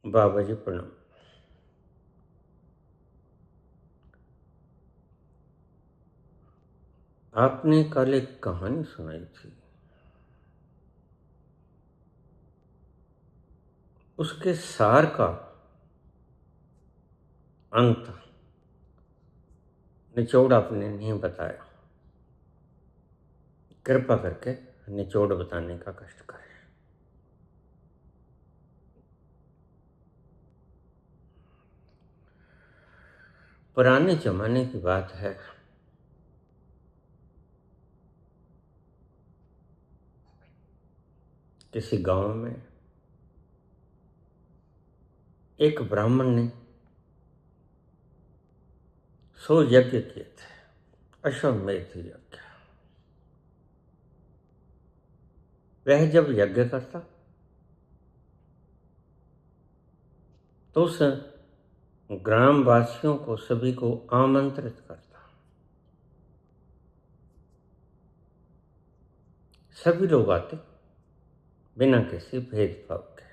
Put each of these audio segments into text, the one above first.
बाबा जी प्रणाम। आपने कल एक कहानी सुनाई थी, उसके सार का अंत निचोड़ आपने नहीं बताया। कृपा करके निचोड़ बताने का कष्ट करें। पुराने जमाने की बात है, किसी गांव में एक ब्राह्मण ने 100 यज्ञ किए थे, अश्वमेध यज्ञ। वह जब यज्ञ करता तो उस ग्रामवासियों को सभी को आमंत्रित करता। सभी लोग आते बिना किसी भेदभाव के।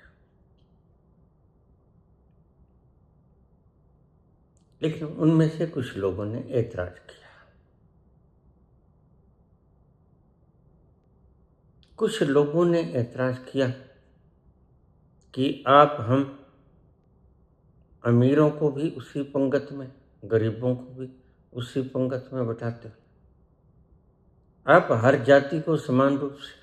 लेकिन उनमें से कुछ लोगों ने ऐतराज किया। कुछ लोगों ने ऐतराज किया कि आप हम अमीरों को भी उसी पंगत में, गरीबों को भी उसी पंगत में बैठाते हो। आप हर जाति को समान रूप से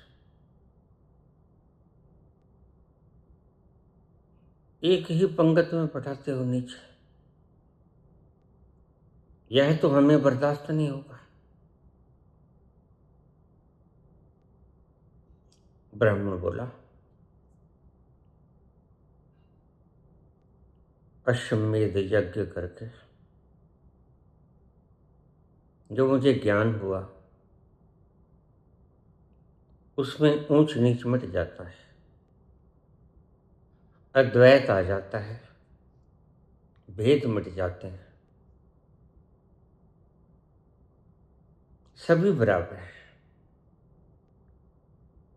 एक ही पंगत में बैठाते हो नीचे। यह तो हमें बर्दाश्त नहीं होगा। ब्राह्मण बोला, अश्वमेध यज्ञ करके जो मुझे ज्ञान हुआ उसमें ऊंच नीच मिट जाता है, अद्वैत आ जाता है, भेद मिट जाते हैं, सभी बराबर हैं।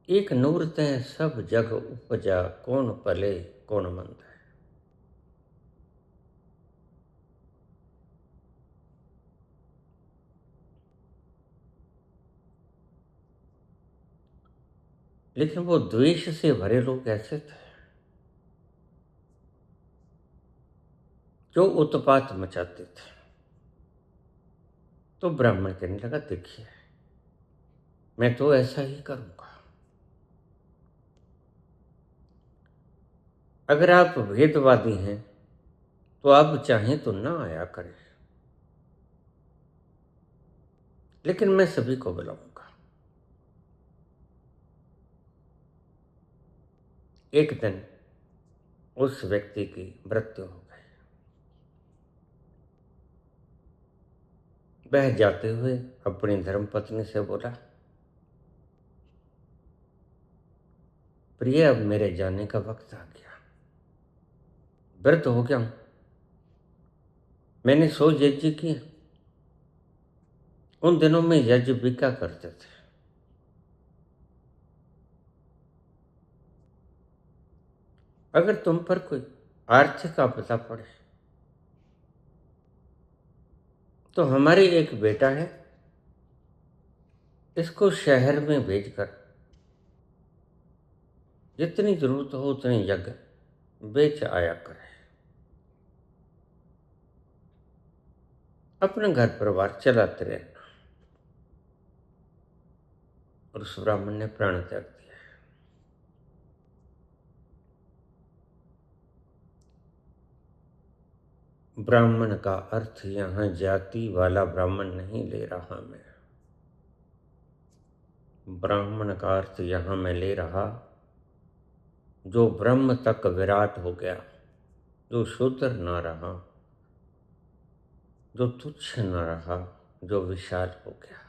एक नूर तय सब जग उपजा, कौन पले कौन मंद है। लेकिन वो द्वेष से भरे लोग ऐसे थे जो उत्पात मचाते थे। तो ब्राह्मण कहने लगा, देखिए मैं तो ऐसा ही करूंगा। अगर आप भेदवादी हैं तो आप चाहें तो ना आया करें, लेकिन मैं सभी को बुलाऊंगा। एक दिन उस व्यक्ति की मृत्यु हो गई। वह जाते हुए अपनी धर्मपत्नी से बोला, प्रिय अब मेरे जाने का वक्त आ गया, व्रत हो गया हूं, मैंने 100 यज्ञ किए। उन दिनों में यज्ञ बिका करते थे। अगर तुम पर कोई आर्थिक आपदा पड़े तो हमारे एक बेटा है, इसको शहर में भेजकर जितनी जरूरत हो उतने यज्ञ बेच आया करे। अपना घर परिवार चलाते रहना। और उस ब्राह्मण ने प्राण त्याग दिया। ब्राह्मण का अर्थ यहां जाति वाला ब्राह्मण नहीं ले रहा मैं। ब्राह्मण का अर्थ यहां मैं ले रहा जो ब्रह्म तक विराट हो गया, जो शूद्र न रहा, जो तुच्छ न रहा, जो विशाल हो गया।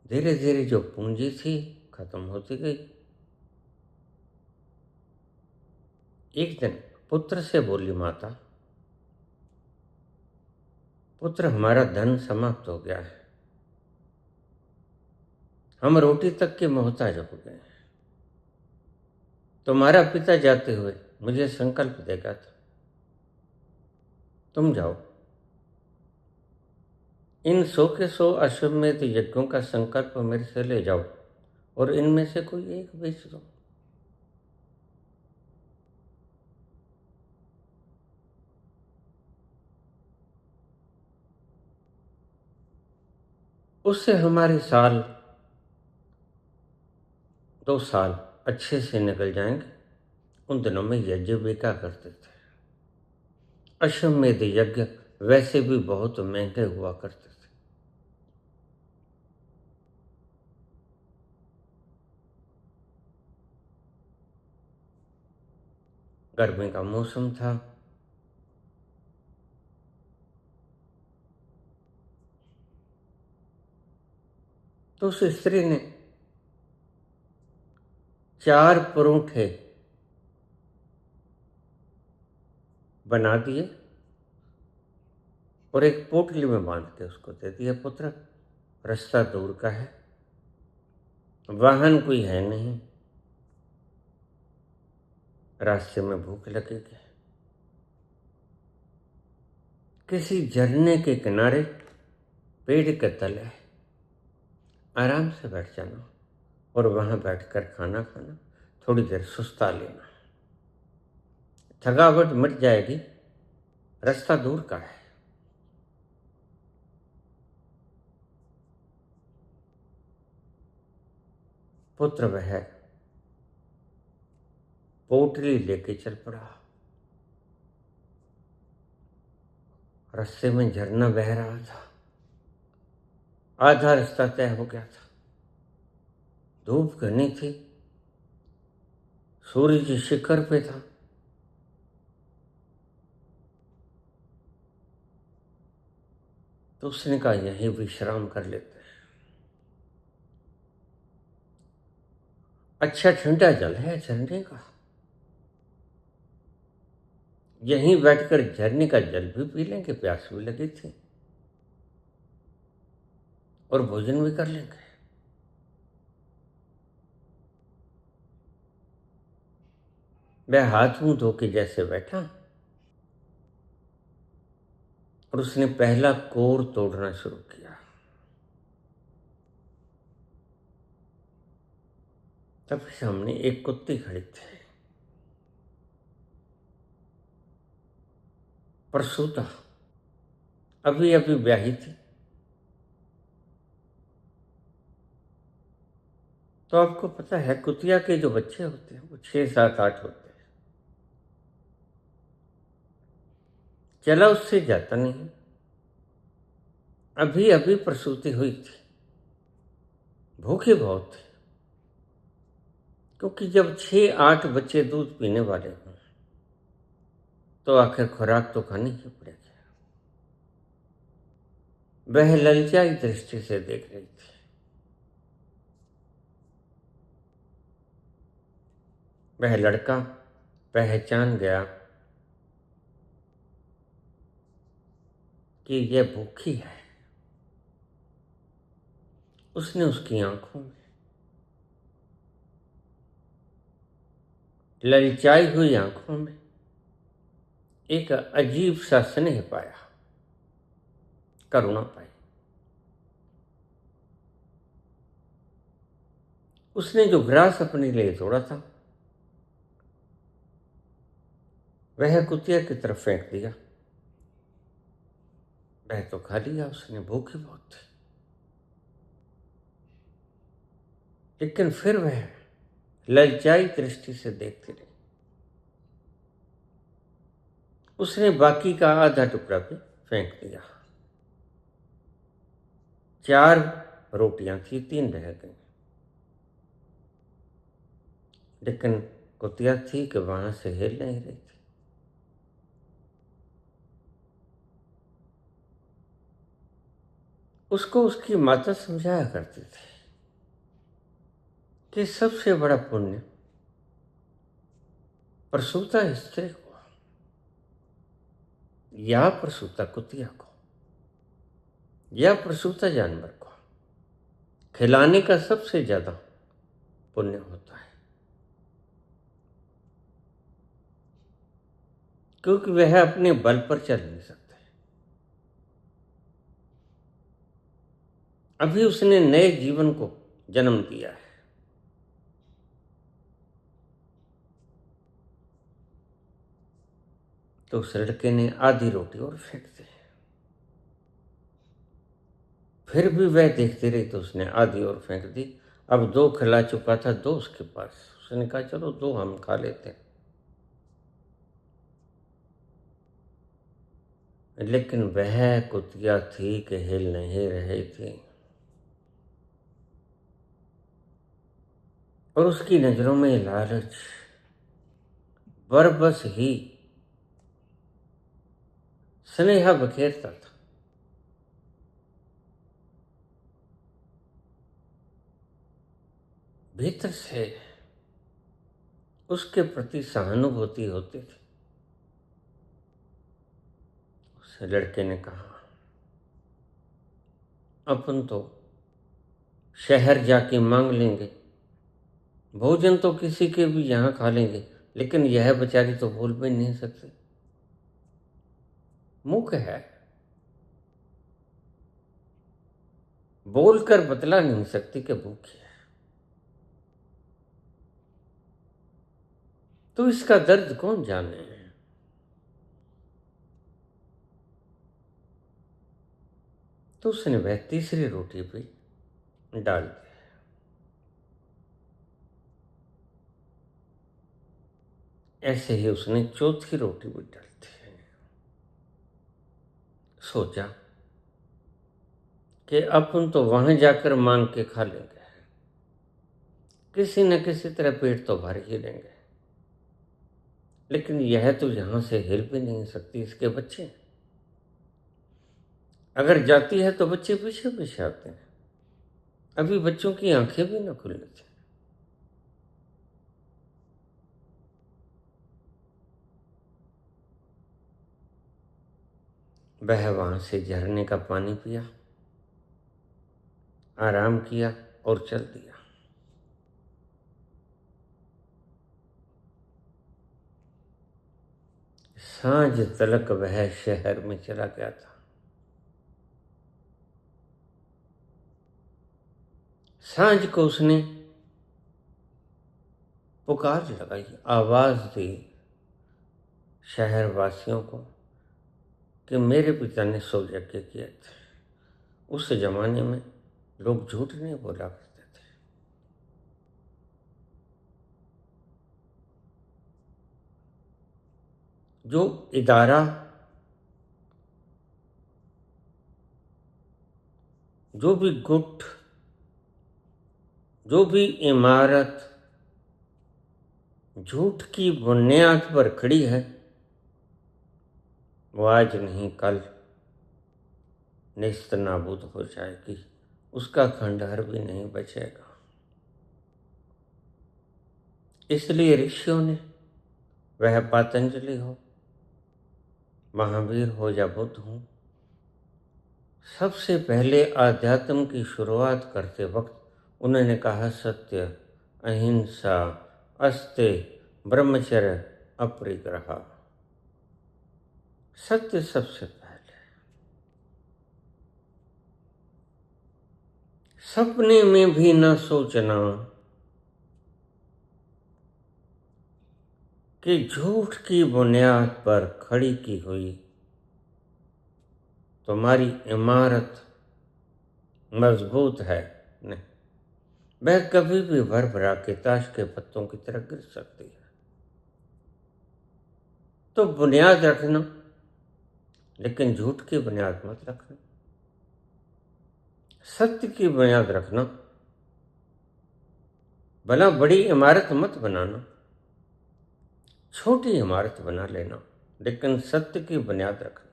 धीरे धीरे जो पूंजी थी खत्म होती गई। एक दिन पुत्र से बोली माता, पुत्र, हमारा धन समाप्त हो गया है, हम रोटी तक के मोहताज हो गए हैं। तुम्हारा पिता जाते हुए मुझे संकल्प देगा था, तुम जाओ, इन 100 के 100 अश्वमेध यज्ञों का संकल्प मेरे से ले जाओ और इनमें से कोई एक बेच दो। उससे हमारे 2 साल अच्छे से निकल जाएंगे। उन दिनों में यज्ञ बिका करते थे। अश्वमेध यज्ञ वैसे भी बहुत महंगे हुआ करते थे। गर्मी का मौसम था। तो उस स्त्री ने 4 परोठे बना दिए और एक पोटली में बांध के उसको दे दिया। पुत्र, रास्ता दूर का है, वाहन कोई है नहीं, रास्ते में भूख लगेगी, किसी झरने के किनारे पेड़ के तले आराम से बैठ जाना और वहां बैठकर खाना खाना, थोड़ी देर सुस्ता लेना, थकावट मिट जाएगी, रास्ता दूर का है। पुत्र वह पोटली लेके चल पड़ा। रास्ते में झरना बह रहा था, आधा रास्ता तय हो गया था, धूप घनी थी, सूरज शिखर पे था। तो उसने कहा यहीं विश्राम कर लेते हैं, अच्छा ठंडा जल है झरने का, यहीं बैठकर झरने का जल भी पी लेंगे, प्यास भी लगी थी, और भोजन भी कर लेंगे। वह हाथ मुंह धो के जैसे बैठा और उसने पहला कोर तोड़ना शुरू किया। तब सामने एक कुत्ती खड़ी थी, प्रसूता, अभी अभी ब्याही थी। तो आपको पता है कुतिया के जो बच्चे होते हैं वो 6, 7, 8 होते हैं। चला उससे जाता नहीं, अभी अभी प्रसूति हुई थी, भूखे बहुत थे, क्योंकि जब 6, 8 बच्चे दूध पीने वाले हों तो आखिर खुराक तो खानी ही पड़ेगी। वह ललचाई दृष्टि से देख रही थी। वह लड़का पहचान गया कि यह भूखी है। उसने उसकी आंखों में, ललचाई हुई आंखों में, एक अजीब सा स्नेह पाया, करुणा पाई। उसने जो ग्रास अपने लिए तोड़ा था वह कुतिया की तरफ फेंक दिया। वह तो खा लिया उसने, भूखी बहुत थी, लेकिन फिर वह ललचाई दृष्टि से देखती रही। उसने बाकी का आधा टुकड़ा भी फेंक दिया। 4 रोटियां थी, 3 रह गई, लेकिन कुतिया थी कि वहां से हिल नहीं रही थी। उसको उसकी माता समझाया करती थी कि सबसे बड़ा पुण्य प्रसूता स्त्री को या प्रसूता कुतिया को या प्रसूता जानवर को खिलाने का सबसे ज्यादा पुण्य होता है, क्योंकि वह अपने बल पर चल नहीं सकते। अभी उसने नए जीवन को जन्म दिया है। तो उस लड़के ने आधी रोटी और फेंक दी। फिर भी वह देखती रही, तो उसने आधी और फेंक दी। अब 2 खिला चुका था, 2 उसके पास। उसने कहा चलो 2 हम खा लेते हैं। लेकिन वह कुतिया थी कि हिल नहीं रही थी, और उसकी नजरों में लालच बरबस ही स्नेहा बखेरता था। भीतर से उसके प्रति सहानुभूति होती थी। उस लड़के ने कहा, अपन तो शहर जाके मांग लेंगे, भोजन तो किसी के भी यहाँ खा लेंगे, लेकिन यह बेचारी तो बोल भी नहीं सकती, मूक है, बोलकर बतला नहीं सकती कि भूखी है। तो इसका दर्द कौन जाने। तो उसने वह तीसरी रोटी भी डाल दी। ऐसे ही उसने चौथी रोटी भी डाल दी। सोचा कि अपन तो वहां जाकर मांग के खा लेंगे, किसी न किसी तरह पेट तो भर ही लेंगे, लेकिन यह तो यहां से हिल भी नहीं सकती। इसके बच्चे अगर जाती है तो बच्चे पीछे पीछे आते हैं। अभी बच्चों की आंखें भी न खुलनी थी। वह वहां से झरने का पानी पिया, आराम किया और चल दिया। सांझ तलक वह शहर में चला गया था। सांझ को उसने पुकार लगाई, आवाज दी शहर वासियों को कि मेरे पिता ने 100 यज्ञ किए थे। उस जमाने में लोग झूठ नहीं बोला करते थे। जो इदारा, जो भी गुट, जो भी इमारत झूठ की बुनियाद पर खड़ी है, वो आज नहीं कल नेस्त नाबूद हो जाएगी। उसका खंडहर भी नहीं बचेगा। इसलिए ऋषियों ने, वह पातंजलि हो, महावीर हो या बुद्ध हो, सबसे पहले आध्यात्म की शुरुआत करते वक्त उन्होंने कहा सत्य, अहिंसा, अस्ते, ब्रह्मचर्य, अपरिग्रह। सत्य सबसे पहले। सपने में भी न सोचना कि झूठ की बुनियाद पर खड़ी की हुई तुम्हारी इमारत मजबूत है। नहीं, वह कभी भी भर भरा के ताश के पत्तों की तरह गिर सकती है। तो बुनियाद रखना, लेकिन झूठ की बुनियाद मत रखना। सत्य की बुनियाद रखना। भला बड़ी इमारत मत बनाना, छोटी इमारत बना लेना, लेकिन सत्य की बुनियाद रखना।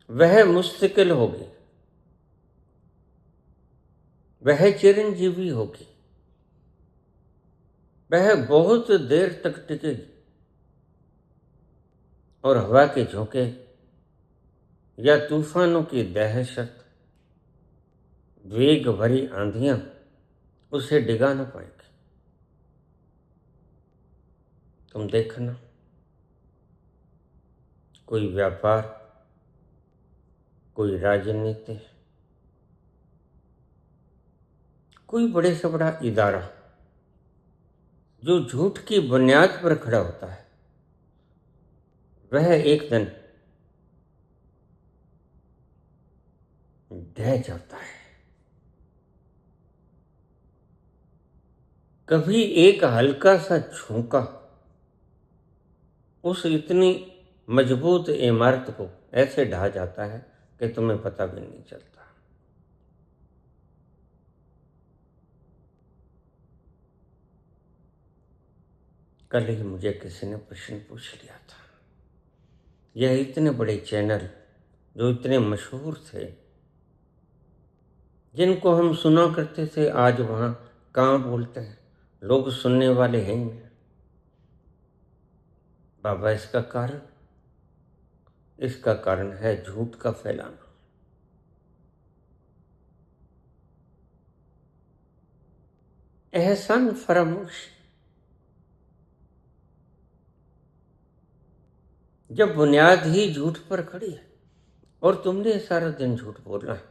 वह मुस्तकिल होगी, वह चिरंजीवी होगी, वह बहुत देर तक टिकेगी, और हवा के झोंके या तूफानों की दहशत, वेग भरी आंधियां उसे डिगा न पाएंगी। तुम देखना, कोई व्यापार, कोई राजनीति, कोई बड़े से बड़ा इदारा जो झूठ की बुनियाद पर खड़ा होता है, वह एक दिन ढह जाता है। कभी एक हल्का सा झोंका उस इतनी मजबूत इमारत को ऐसे ढा जाता है कि तुम्हें पता भी नहीं चलता। कल ही मुझे किसी ने प्रश्न पूछ लिया था, यह इतने बड़े चैनल जो इतने मशहूर थे, जिनको हम सुना करते थे, आज वहां कहाँ बोलते हैं, लोग सुनने वाले हैं ही नहीं। बाबा, इसका कारण है झूठ का फैलाना। एहसान फरामोश। जब बुनियाद ही झूठ पर खड़ी है और तुमने सारा दिन झूठ बोलना है,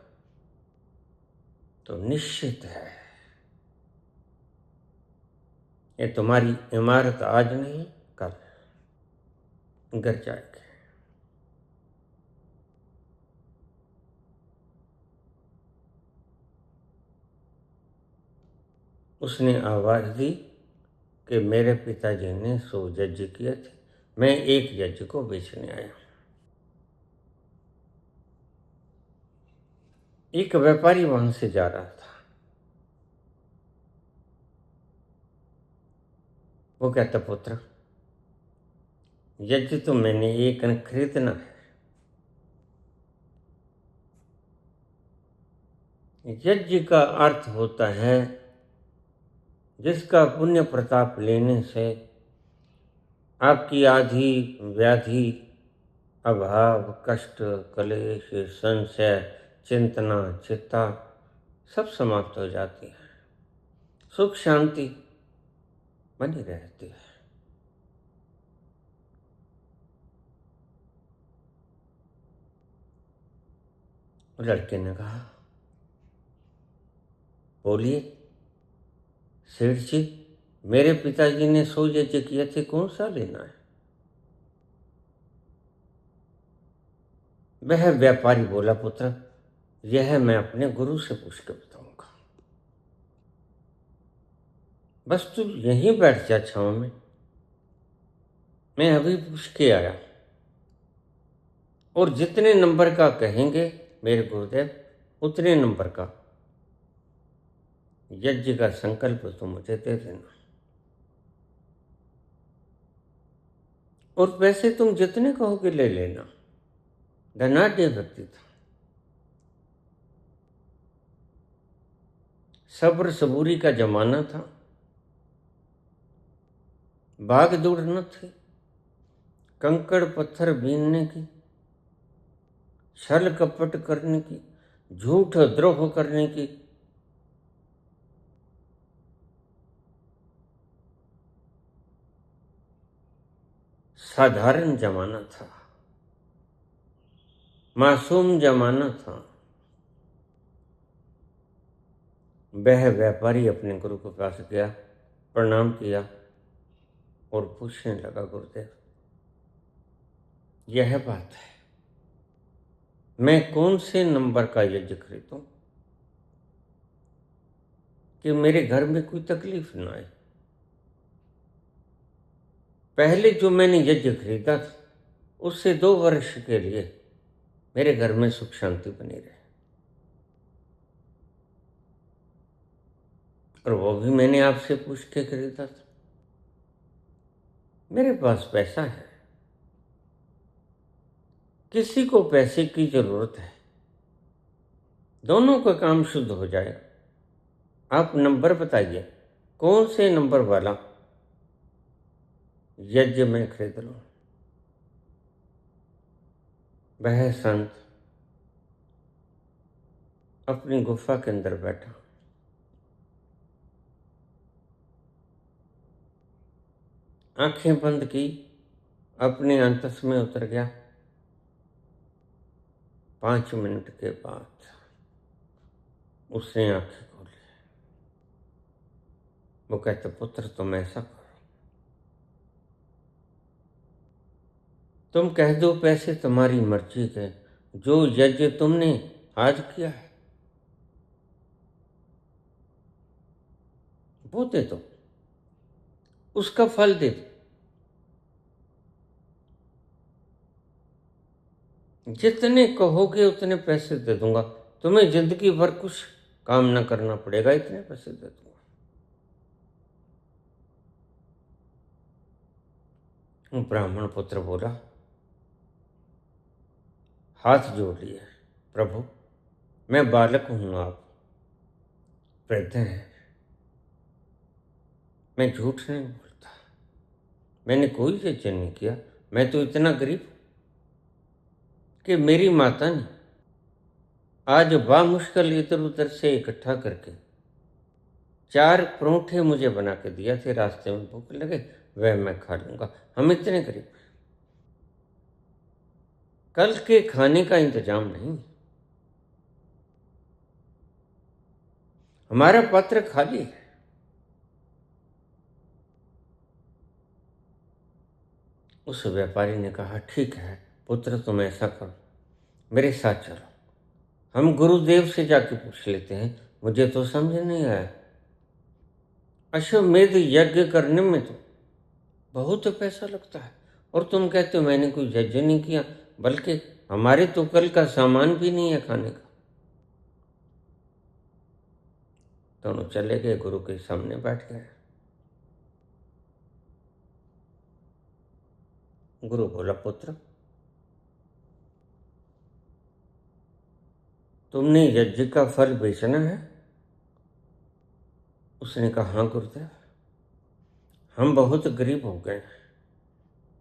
तो निश्चित है ये तुम्हारी इमारत आज नहीं कल गिर जाएगी। उसने आवाज दी कि मेरे पिताजी ने 100 यज्ञ किए थे, मैं एक यज्ञ को बेचने आया। एक व्यापारी वहां से जा रहा था। वो कहता, पुत्र, यज्ञ तो मैंने एक न खरीदना है। यज्ञ का अर्थ होता है जिसका पुण्य प्रताप लेने से आपकी आधी व्याधि, अभाव, कष्ट, कलेश, संशय, चिंतना, चिंता सब समाप्त हो जाती है, सुख शांति बनी रहती है। लड़के ने कहा, बोलिए सेठ जी, मेरे पिताजी ने 100 यज्ञ किए थे, कौन सा लेना है? वह व्यापारी बोला, पुत्र, यह मैं अपने गुरु से पूछ के बताऊंगा। बस तू यहीं बैठ जा छांव में, मैं अभी पूछ के आया, और जितने नंबर का कहेंगे मेरे गुरुदेव, उतने नंबर का यज्ञ का संकल्प तुम मुझे दे देना, और पैसे तुम जितने कहोगे ले लेना। धनाढ्य व्यक्ति था, सब्र सबूरी का जमाना था, भाग दौड़ न थी, कंकड़ पत्थर बीनने की, छल कपट करने की, झूठ द्रोह करने की, साधारण जमाना था, मासूम जमाना था। वह व्यापारी अपने गुरु के पास गया, प्रणाम किया और पूछने लगा, गुरुदेव, यह बात है, मैं कौन से नंबर का यज्ञ खरीदूं कि मेरे घर में कोई तकलीफ ना आए? पहले जो मैंने यज्ञ खरीदा था, उससे 2 वर्ष के लिए मेरे घर में सुख शांति बनी रहे, और वो भी मैंने आपसे पूछ के खरीदा था। मेरे पास पैसा है, किसी को पैसे की जरूरत है, दोनों का काम शुद्ध हो जाएगा। आप नंबर बताइए, कौन से नंबर वाला यज्ञ में खरीद लूं? वह संत अपनी गुफा के अंदर बैठा, आंखें बंद की, अपने अंतस में उतर गया। 5 मिनट के बाद उसने आंखें खोली। वो कहते, पुत्र तुम ऐसा करो, तुम कह दो पैसे तुम्हारी मर्जी के, जो यज्ञ तुमने आज किया है वो दे दो, उसका फल दे दो। जितने कहोगे उतने पैसे दे दूंगा, तुम्हें जिंदगी भर कुछ काम ना करना पड़ेगा, इतने पैसे दे दूंगा। ब्राह्मण पुत्र बोला, हाथ जोड़ लिए, प्रभु मैं बालक हूं, आप वृद्ध हैं, मैं झूठ नहीं बोलता, मैंने कोई यज्ञ नहीं किया। मैं तो इतना गरीब हूं कि मेरी माता ने आज बामुश्किल इधर उधर से इकट्ठा करके 4 परोठे मुझे बना के दिया थे। रास्ते में भूख लगे, वह मैं खा लूंगा। हम इतने गरीब हैं, कल के खाने का इंतजाम नहीं, हमारा पात्र खाली है। उस व्यापारी ने कहा, ठीक है पुत्र, तुम ऐसा करो, मेरे साथ चलो, हम गुरुदेव से जाके पूछ लेते हैं। मुझे तो समझ नहीं आया, अश्वमेध यज्ञ करने में तो बहुत पैसा लगता है, और तुम कहते हो मैंने कोई यज्ञ नहीं किया, बल्कि हमारे तो कल का सामान भी नहीं है खाने का। दोनों चले गए, गुरु के सामने बैठ गए। गुरु बोला, पुत्र तुमने यज्ञ का फल बेचना है? उसने कहा, हाँ गुरुदेव, हम बहुत गरीब हो गए,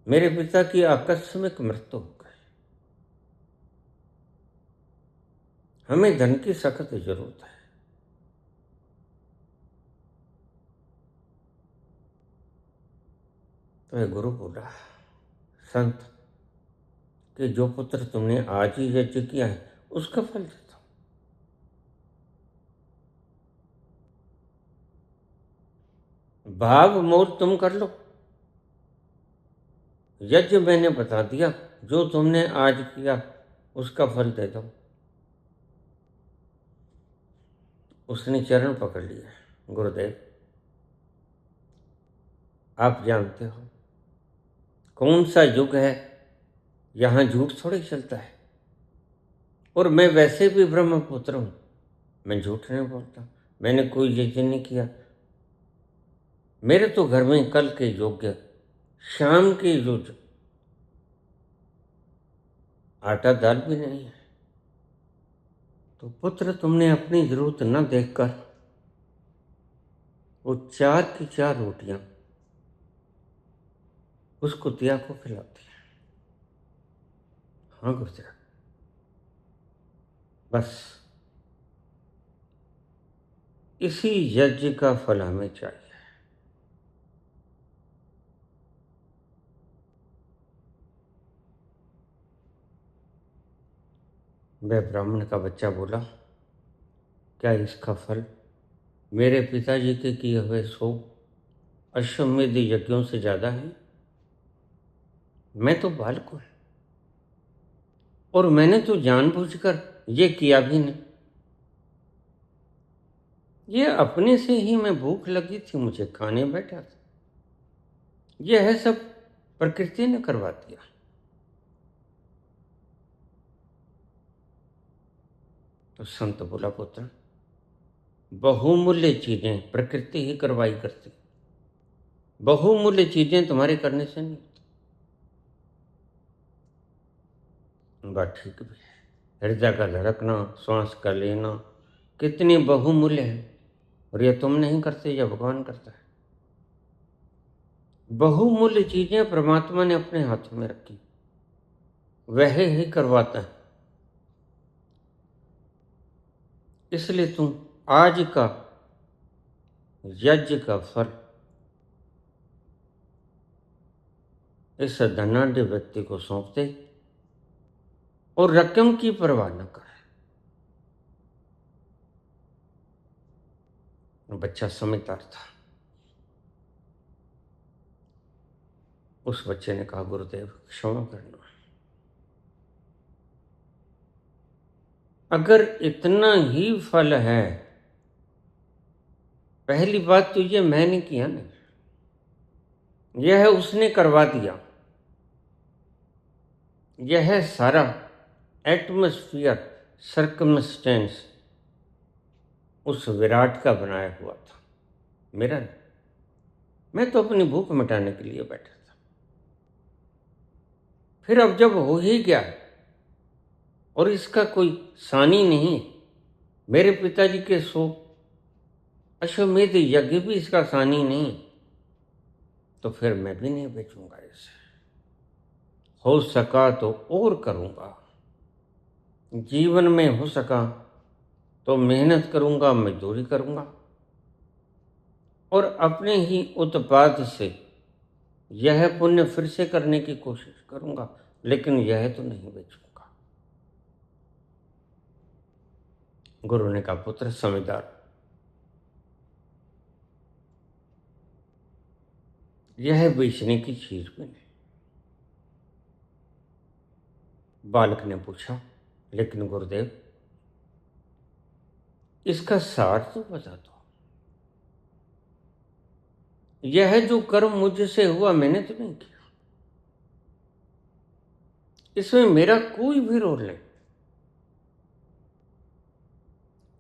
मेरे पिता की आकस्मिक मृत्यु हो गई, हमें धन की सख्त जरूरत है। तो गुरु बोला, संत कि जो पुत्र तुमने आज ही यज्ञ किया है उसका फल दे दो। भाव मोल तुम कर लो, यज्ञ मैंने बता दिया, जो तुमने आज किया उसका फल दे दो। उसने चरण पकड़ लिया, गुरुदेव आप जानते हो कौन सा युग है, यहाँ झूठ थोड़ी चलता है, और मैं वैसे भी ब्रह्मपुत्र हूँ, मैं झूठ नहीं बोलता, मैंने कोई यज्ञ नहीं किया। मेरे तो घर में कल के योग्य, शाम के योग्य आटा दाल भी नहीं है। तो पुत्र तुमने अपनी जरूरत न देखकर वो 4 की 4 रोटियां उस कुतिया को खिला दिया। हाँ गुरुदेव, बस इसी यज्ञ का फल हमें चाहिए। वह ब्राह्मण का बच्चा बोला, क्या इसका फल मेरे पिताजी के किए हुए 100 अश्वमेध यज्ञों से ज्यादा है? मैं तो बालक हूं, और मैंने तो जानबूझकर ये किया भी नहीं। ये अपने से ही, मैं भूख लगी थी मुझे खाने बैठा था, ये है सब प्रकृति ने करवा दिया। तो संत बोला, पुत्र बहुमूल्य चीजें प्रकृति ही करवाई करती, बहुमूल्य चीजें तुम्हारे करने से नहीं होती। बात ठीक भी है, हृदय का धड़कना, श्वास का लेना कितनी बहुमूल्य है, और ये तुम नहीं करते, यह भगवान करता है। बहुमूल्य चीजें परमात्मा ने अपने हाथों में रखी, वह ही करवाता है। इसलिए तुम आज का यज्ञ का फल इस धनाढ्य व्यक्ति को सौंप दे और रकम की परवाह न कर। बच्चा समझदार था। उस बच्चे ने कहा, गुरुदेव क्षमा करना, अगर इतना ही फल है, पहली बात तो ये मैंने किया नहीं, यह उसने करवा दिया। यह सारा एटमॉस्फियर, सर्कमस्टेंस उस विराट का बनाया हुआ था, मेरा नहीं। मैं तो अपनी भूख मिटाने के लिए बैठा था। फिर अब जब हो ही गया और इसका कोई सानी नहीं, मेरे पिताजी के 100 अश्वमेध यज्ञ भी इसका सानी नहीं, तो फिर मैं भी नहीं बेचूंगा इसे। हो सका तो और करूंगा, जीवन में हो सका तो मेहनत करूंगा, मजदूरी करूंगा और अपने ही उत्पाद से यह पुण्य फिर से करने की कोशिश करूंगा, लेकिन यह तो नहीं बेचूंगा। गुरु ने कहा, पुत्र समझदार, यह बेचने की चीज भी नहीं। बालक ने पूछा, लेकिन गुरुदेव इसका सार तो बता दो। यह जो कर्म मुझसे हुआ मैंने तो नहीं किया, इसमें मेरा कोई भी रोल नहीं,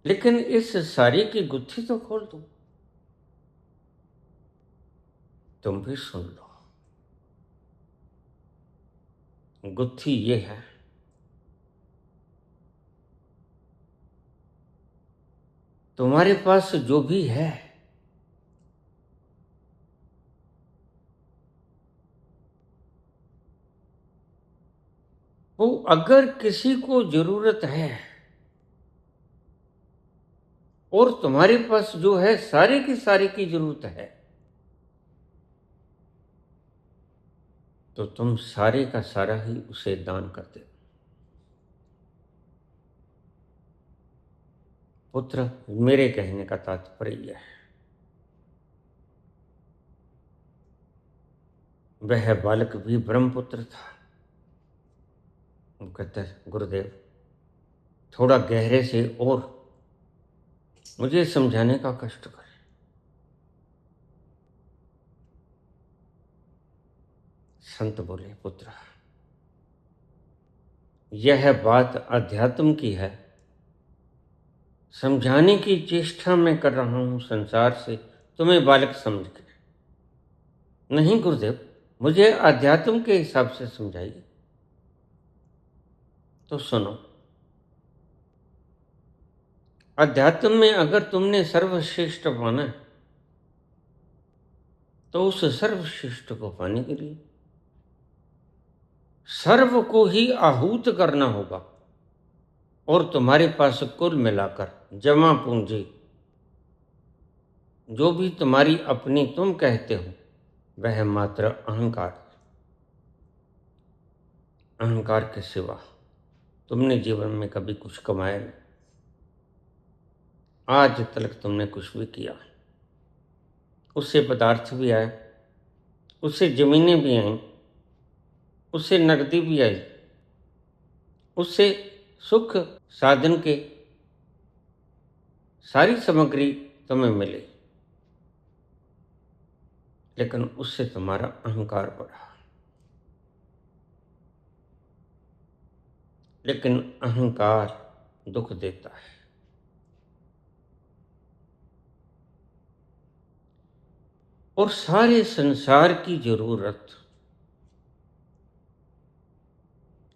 लेकिन इस सारी की गुत्थी तो खोल दो। तुम भी सुन लो। गुत्थी ये है, तुम्हारे पास जो भी है वो अगर किसी को जरूरत है और तुम्हारे पास जो है सारे की सारी की जरूरत है, तो तुम सारे का सारा ही उसे दान कर दे। पुत्र, मेरे कहने का तात्पर्य यह है, वह बालक भी ब्रह्मपुत्र था। वो कहता है, गुरुदेव थोड़ा गहरे से और मुझे समझाने का कष्ट करें। संत बोले, पुत्र यह बात अध्यात्म की है, समझाने की चेष्टा मैं कर रहा हूं संसार से, तुम्हें बालक समझ के नहीं। गुरुदेव मुझे अध्यात्म के हिसाब से समझाइए। तो सुनो, अध्यात्म में अगर तुमने सर्वश्रेष्ठ पाना है तो उस सर्वश्रेष्ठ को पाने के लिए सर्व को ही आहूत करना होगा, और तुम्हारे पास कुल मिलाकर जमा पूंजी जो भी तुम्हारी अपनी तुम कहते हो वह मात्र अहंकार। अहंकार के सिवा तुमने जीवन में कभी कुछ कमाया नहीं, आज तक तुमने कुछ भी किया, उससे पदार्थ भी आए, उससे जमीनें भी आई, उससे नकदी भी आई, उससे सुख साधन के सारी सामग्री तुम्हें मिली, लेकिन उससे तुम्हारा अहंकार बढ़ा। लेकिन अहंकार दुख देता है। और सारे संसार की जरूरत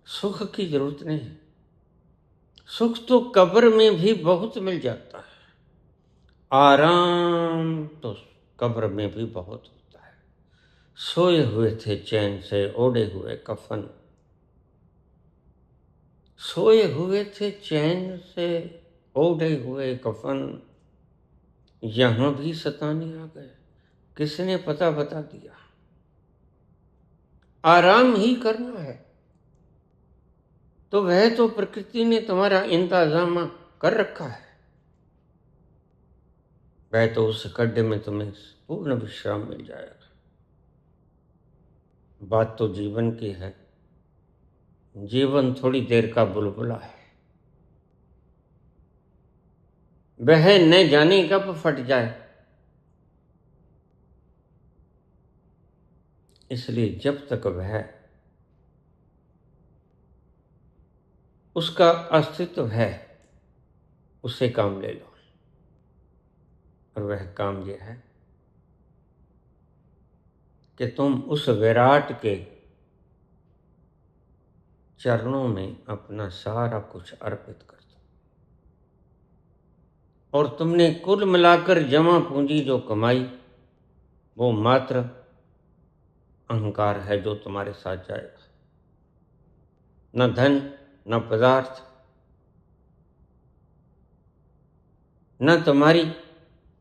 सुख की जरूरत नहीं है। सुख तो कब्र में भी बहुत मिल जाता है, आराम तो कब्र में भी बहुत होता है। सोए हुए थे चैन से ओढ़े हुए कफन, सोए हुए थे चैन से ओढ़े हुए कफन यहां भी सताने आ गए। किसने पता बता दिया? आराम ही करना है तो वह तो प्रकृति ने तुम्हारा इंतजाम कर रखा है। वह तो उस खड्डे में तुम्हें पूर्ण विश्राम मिल जाएगा। बात तो जीवन की है। जीवन थोड़ी देर का बुलबुला है, वह न जाने कब फट जाए। इसलिए जब तक वह उसका अस्तित्व है उससे काम ले लो। और वह काम यह है कि तुम उस विराट के चरणों में अपना सारा कुछ अर्पित कर दो। और तुमने कुल मिलाकर जमा पूंजी जो कमाई वो मात्र अहंकार है जो तुम्हारे साथ जाएगा। न धन, न पदार्थ, न तुम्हारी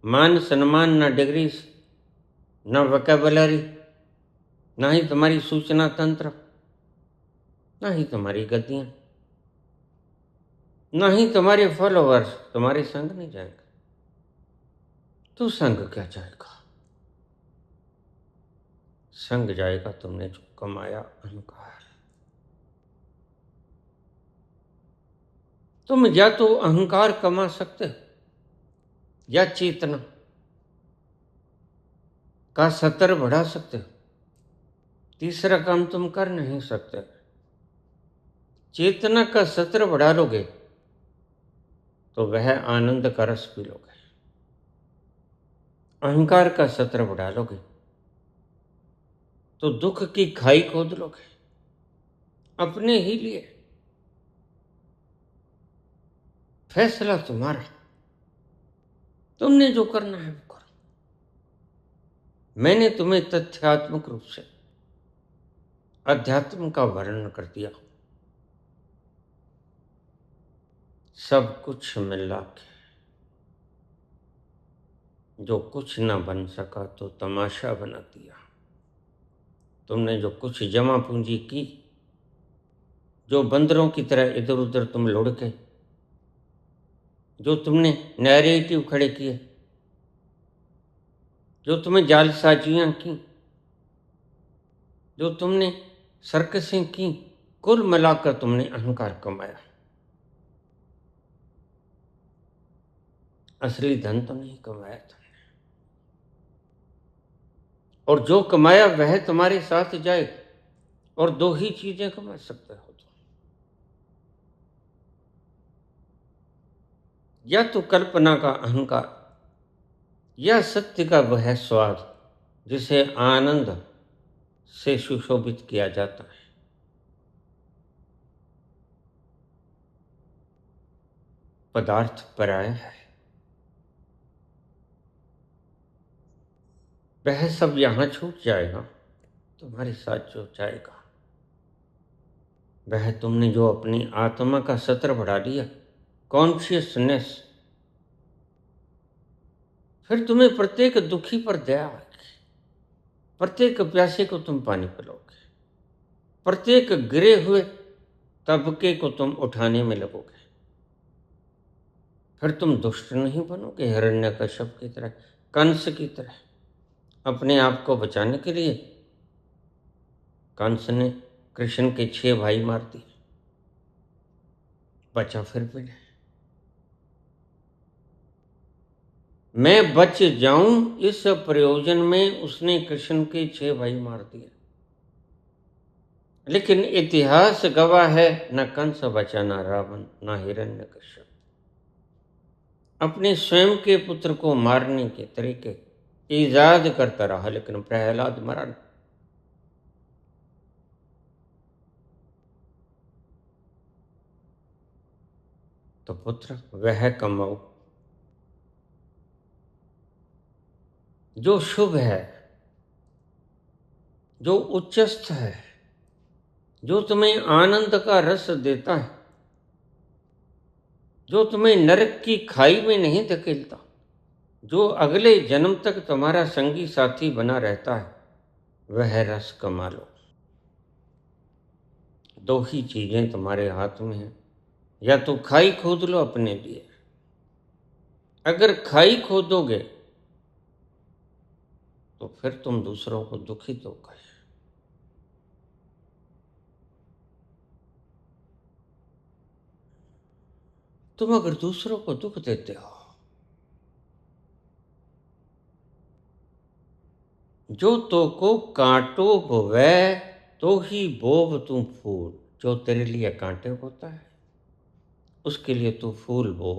मान सम्मान, न डिग्री, न वोकैबुलरी, न ही तुम्हारी सूचना तंत्र, न ही तुम्हारी गद्दियां, न ही तुम्हारे फॉलोअर्स तुम्हारे संग नहीं जाएंगे। तो संग क्या जाएगा? संग जाएगा तुमने जो कमाया अहंकार। तुम या तो अहंकार कमा सकते हो या चेतना का स्तर बढ़ा सकते हो। तीसरा काम तुम कर नहीं सकते। चेतना का स्तर बढ़ा लोगे तो वह आनंद का रस पी लोगे। अहंकार का स्तर बढ़ा लोगे तो दुख की खाई खोद लोगे अपने ही लिए। फैसला तुम्हारा, तुमने जो करना है वो करो। मैंने तुम्हें तथ्यात्मक रूप से अध्यात्म का वर्णन कर दिया। सब कुछ मिला के जो कुछ न बन सका तो तमाशा बना दिया। तुमने जो कुछ जमा पूंजी की, जो बंदरों की तरह इधर उधर तुम लुढ़ के, जो तुमने नैरेटिव खड़े किए, जो तुम्हें जालसाजियां की, जो तुमने सर्कसें की, कुल मिलाकर तुमने अहंकार कमाया। असली धन तो नहीं कमाया तुमने। और जो कमाया वह तुम्हारे साथ जाए। और दो ही चीजें कमा सकते हो तुम, या तो कल्पना का अहंकार या सत्य का वह स्वाद जिसे आनंद से सुशोभित किया जाता है। पदार्थ पराया है, वह सब यहां छूट जाएगा। तुम्हारे साथ जो जाएगा वह तुमने जो अपनी आत्मा का सत्र बढ़ा दिया, कॉन्शियसनेस, फिर तुम्हें प्रत्येक दुखी पर दया आएगी। प्रत्येक प्यासे को तुम पानी पिलाओगे। प्रत्येक गिरे हुए तबके को तुम उठाने में लगोगे। फिर तुम दुष्ट नहीं बनोगे हिरण्यकश्यप की तरह, कंस की तरह। अपने आप को बचाने के लिए कंस ने कृष्ण के 6 भाई मार दिए, बचा फिर भी नहीं। मैं बच जाऊं इस प्रयोजन में उसने कृष्ण के 6 भाई मार दिए। लेकिन इतिहास गवाह है न कंस बचा, न रावण, न हिरण्यकश्यप। अपने स्वयं के पुत्र को मारने के तरीके ईजाद करता रहा लेकिन प्रहलाद मरा नहीं। तो पुत्र वह कमाओ जो शुभ है, जो उच्चस्थ है, जो तुम्हें आनंद का रस देता है, जो तुम्हें नरक की खाई में नहीं धकेलता, जो अगले जन्म तक तुम्हारा संगी साथी बना रहता है, वह रस कमा लो। दो ही चीजें तुम्हारे हाथ में हैं, या तो खाई खोद लो अपने लिए। अगर खाई खोदोगे तो फिर तुम दूसरों को दुखी तो कर। तुम अगर दूसरों को दुख देते हो, जो तो को कांटो बोवे तो ही बोव तू फूल। जो तेरे लिए कांटे होता है उसके लिए तू फूल बो।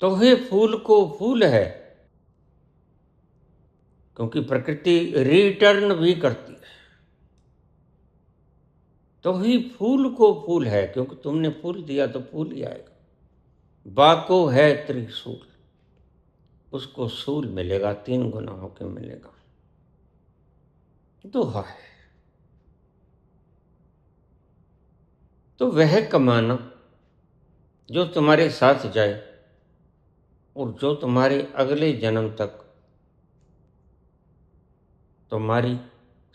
तो हे फूल को फूल है, क्योंकि प्रकृति रिटर्न भी करती है। तो ही फूल को फूल है, क्योंकि तुमने फूल दिया तो फूल ही आएगा। बाको है त्रिशूल, उसको सूल मिलेगा, 3 गुना होके मिलेगा। दोहा है। तो वह कमाना जो तुम्हारे साथ जाए और जो तुम्हारे अगले जन्म तक तुम्हारी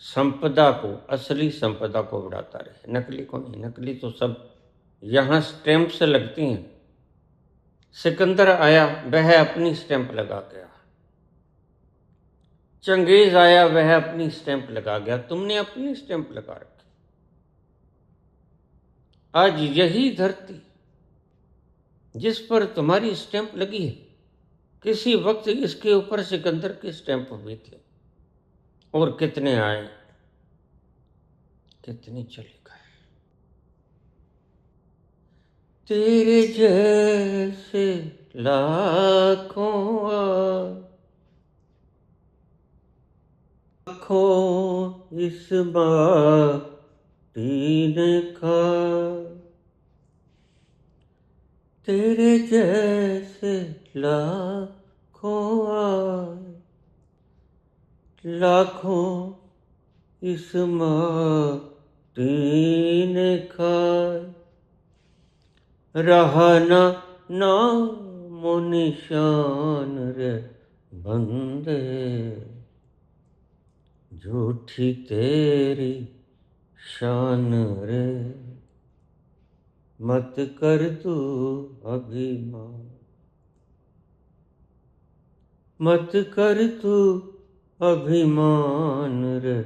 संपदा को, असली संपदा को बढ़ाता रहे। नकली को नहीं, नकली तो सब यहाँ स्टैंप से लगती हैं। सिकंदर आया, वह अपनी स्टैंप लगा गया। चंगेज आया, वह अपनी स्टैंप लगा गया। तुमने अपनी स्टैंप लगा रखी। आज यही धरती जिस पर तुम्हारी स्टैंप लगी है, किसी वक्त इसके ऊपर सिकंदर की स्टैंप हुई थी। और कितने आए, कितने चले गए। तेरे जैसे लाखों लाखों इस माटी ने खा। तेरे जैसे लाखों आए, लाखों इस माटी ने खाए। रहा ना नामो निशान रे बंदे, झूठी तेरी शान रे। मत कर तू अभिमान, मत कर तू अभिमान रे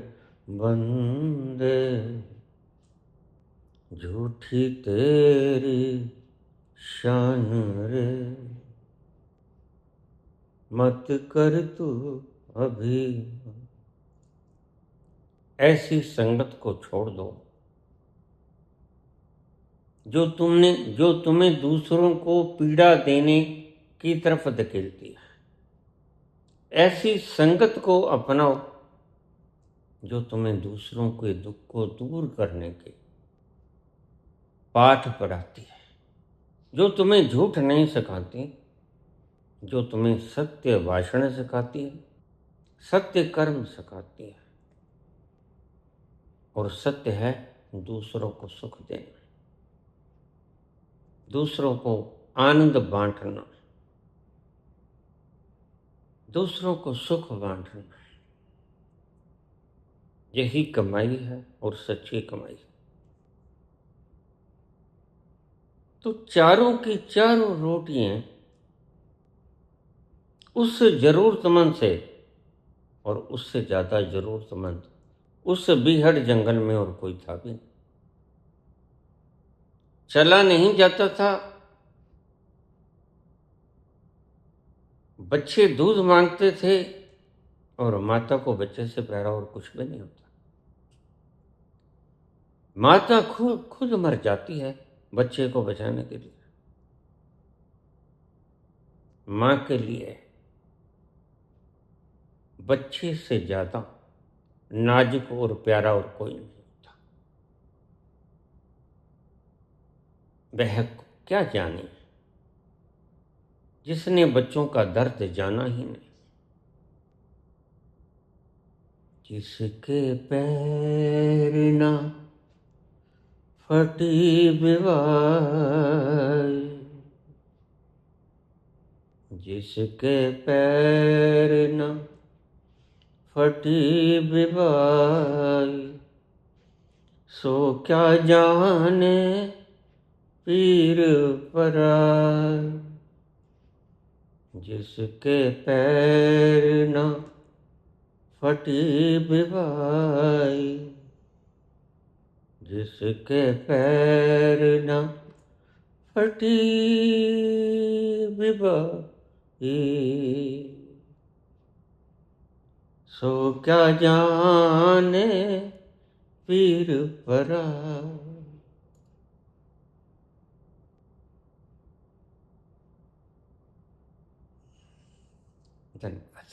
बंदे, झूठी तेरी शान रे। मत कर तू अभिमान। ऐसी संगत को छोड़ दो जो तुम्हें दूसरों को पीड़ा देने की तरफ धकेलती है। ऐसी संगत को अपनाओ जो तुम्हें दूसरों के दुख को दूर करने के पाठ पढ़ाती है, जो तुम्हें झूठ नहीं सिखाती, जो तुम्हें सत्य भाषण सिखाती है, सत्य कर्म सिखाती है। और सत्य है दूसरों को सुख देना, दूसरों को आनंद बांटना, दूसरों को सुख बांटना। यही कमाई है और सच्ची कमाई। तो चारों की चारों रोटियां उस जरूरतमंद से, और उससे ज्यादा जरूरतमंद उस बीहड़ जंगल में और कोई था भी नहीं। चला नहीं जाता था। बच्चे दूध मांगते थे और माता को बच्चे से प्यारा और कुछ भी नहीं होता। माता खुद मर जाती है बच्चे को बचाने के लिए। मां के लिए बच्चे से ज्यादा नाजुक और प्यारा और कोई नहीं होता। वह क्या जाने जिसने बच्चों का दर्द जाना ही नहीं। जिसके पैर ना फटी विवाई, जिसके पैर न फटी विवाई, सो क्या जाने पीर पराई। जिसके पैर न फटी विवाई, जिसके पैर न फटी विवाई, सो क्या जाने पीर पराई। धन्यवाद।